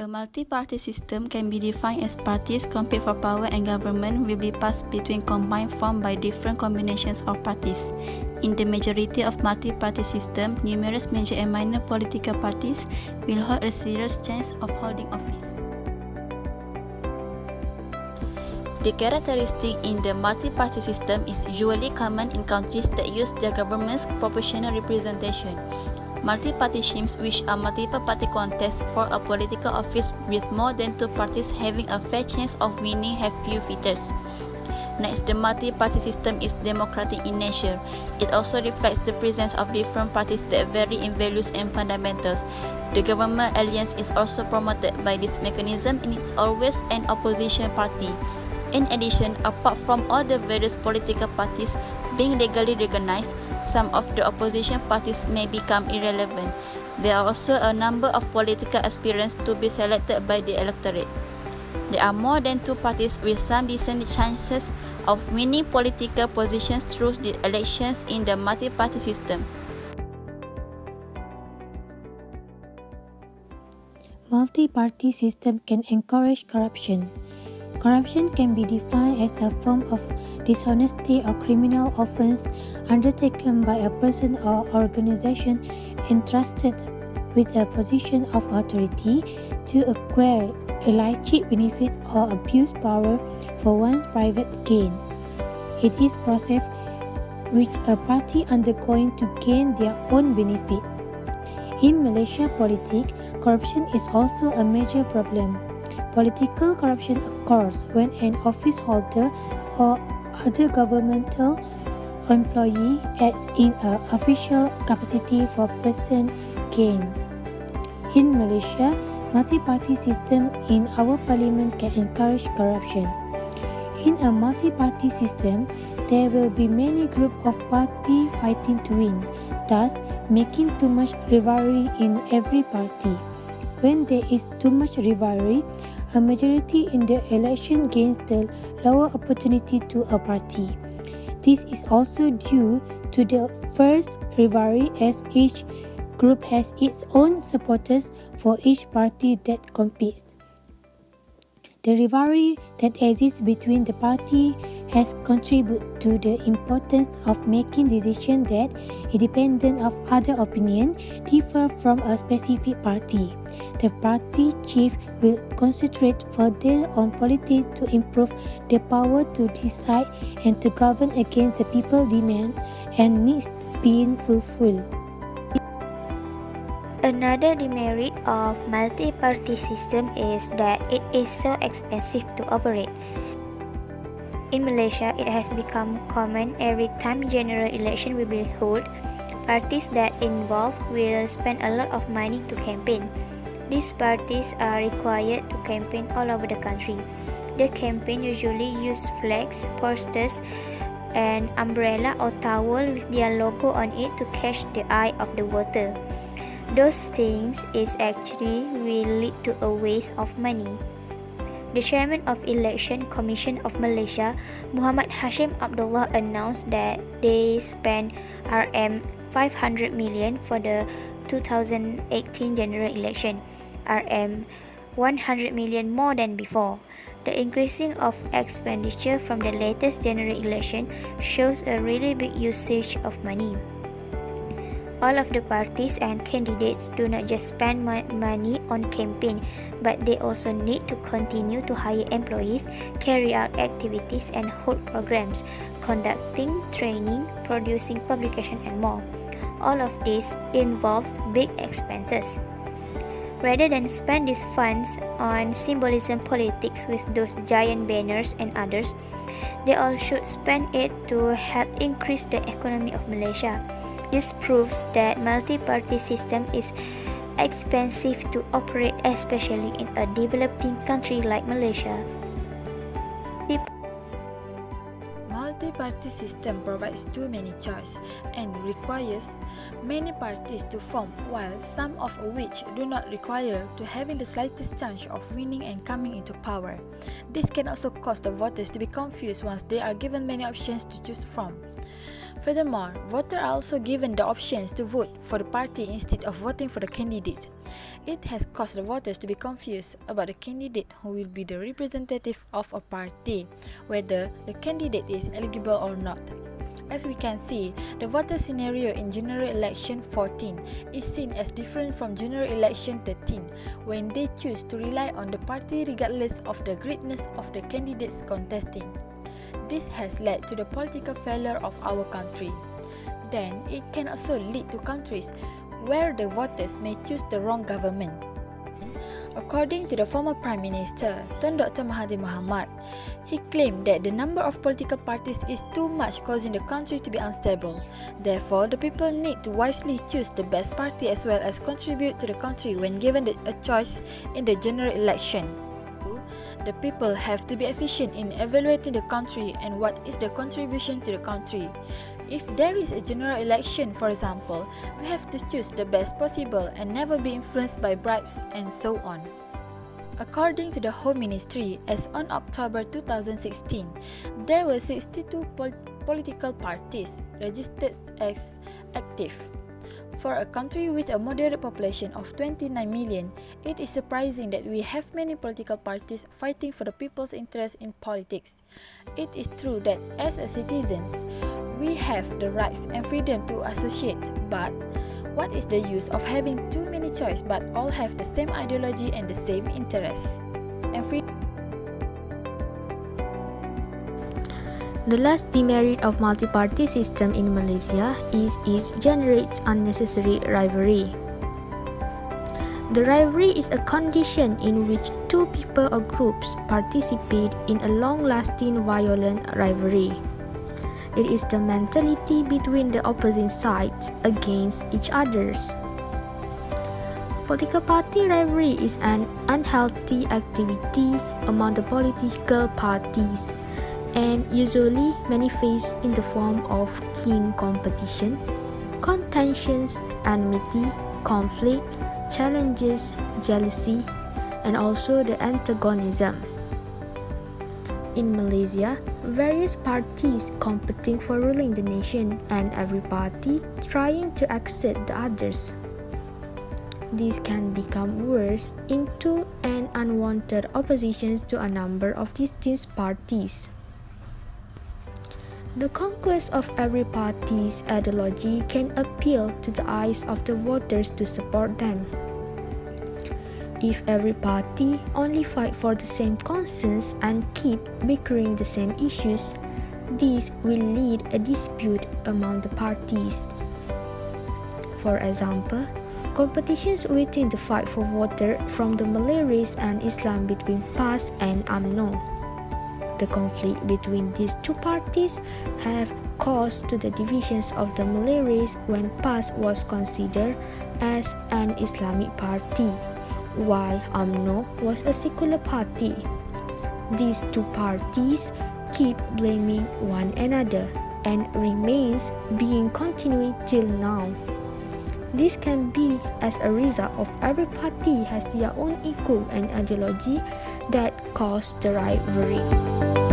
A multi-party system can be defined as parties compete for power and government will be passed between combined formed by different combinations of parties. In the majority of multi-party system, numerous major and minor political parties will hold a serious chance of holding office. The characteristic in the multi-party system is usually common in countries that use their government's proportional representation. Multi-party schemes, which are multiple party contests for a political office with more than two parties having a fair chance of winning, have few features. Next, the multi-party system is democratic in nature. It also reflects the presence of different parties that vary in values and fundamentals. The government alliance is also promoted by this mechanism and is always an opposition party. In addition, apart from all the various political parties being legally recognized, some of the opposition parties may become irrelevant. There are also a number of political aspirants to be selected by the electorate. There are more than two parties with some decent chances of winning political positions through the elections in the multi-party system. Multi-party system can encourage corruption. Corruption can be defined as a form of dishonesty or criminal offense undertaken by a person or organization entrusted with a position of authority to acquire a illicit benefit or abuse power for one's private gain. It is process which a party undergoing to gain their own benefit. In Malaysia politics, corruption is also a major problem. Political corruption occurs when an office holder or other governmental employee acts in an official capacity for personal gain. In Malaysia, multi-party system in our parliament can encourage corruption. In a multi-party system, there will be many groups of parties fighting to win, thus making too much rivalry in every party. When there is too much rivalry, a majority in the election gains the lower opportunity to a party. This is also due to the first rivalry, as each group has its own supporters for each party that competes. The rivalry that exists between the party has contributed to the importance of making decisions that, independent of other opinions, differ from a specific party. The party chief will concentrate further on politics to improve the power to decide and to govern against the people's demand and needs being fulfilled. Another demerit of multi-party system is that it is so expensive to operate. In Malaysia, it has become common every time general election will be held, parties that involved will spend a lot of money to campaign. These parties are required to campaign all over the country. The campaign usually use flags, posters, an umbrella or towel with their logo on it to catch the eye of the voter. Those things is actually will lead to a waste of money. The chairman of Election Commission of Malaysia, Muhammad Hashim Abdullah, announced that they spent Rm 500 million for the 2018 general election, Rm 100 million more than before. The increasing of expenditure from the latest general election shows a really big usage of money. All of the parties and candidates do not just spend money on campaign, but they also need to continue to hire employees, carry out activities and hold programs, conducting training, producing publication and more. All of this involves big expenses. Rather than spend these funds on symbolism politics with those giant banners and others, they all should spend it to help increase the economy of Malaysia. This proves that multi-party system is expensive to operate, especially in a developing country like Malaysia. Multi-party system provides too many choices and requires many parties to form, while some of which do not require to having the slightest chance of winning and coming into power. This can also cause the voters to be confused once they are given many options to choose from. Furthermore, voters are also given the options to vote for the party instead of voting for the candidates. It has caused the voters to be confused about the candidate who will be the representative of a party, whether the candidate is eligible or not. As we can see, the voter scenario in General Election 14 is seen as different from General Election 13 when they choose to rely on the party regardless of the greatness of the candidates contesting. This has led to the political failure of our country. Then, it can also lead to countries where the voters may choose the wrong government. According to the former Prime Minister, Tun Dr. Mahathir Mohamad, he claimed that the number of political parties is too much, causing the country to be unstable. Therefore, the people need to wisely choose the best party as well as contribute to the country when given a choice in the general election. The people have to be efficient in evaluating the country and what is the contribution to the country. If there is a general election, for example, we have to choose the best possible and never be influenced by bribes and so on. According to the Home Ministry, as on October 2016, there were 62 political parties registered as active. For a country with a moderate population of 29 million, it is surprising that we have many political parties fighting for the people's interest in politics. It is true that as a citizens, we have the rights and freedom to associate, but what is the use of having too many choice but all have the same ideology and the same interests? The last demerit of multi-party system in Malaysia is it generates unnecessary rivalry. The rivalry is a condition in which two people or groups participate in a long-lasting violent rivalry. It is the mentality between the opposing sides against each others. Political party rivalry is an unhealthy activity among the political parties and usually manifests in the form of keen competition, contentions, enmity, conflict, challenges, jealousy, and also the antagonism. In Malaysia, various parties competing for ruling the nation and every party trying to exceed the others. This can become worse into an unwanted opposition to a number of distinct parties. The conquest of every party's ideology can appeal to the eyes of the voters to support them. If every party only fight for the same concerns and keep bickering the same issues, this will lead a dispute among the parties. For example, competitions within the fight for voter from the Malay race and Islam between PAS and UMNO. The conflict between these two parties have caused to the divisions of the Malay race when PAS was considered as an Islamic party, while UMNO was a secular party. These two parties keep blaming one another and remains being continued till now. This can be as a result of every party has their own ego and ideology that cause the rivalry.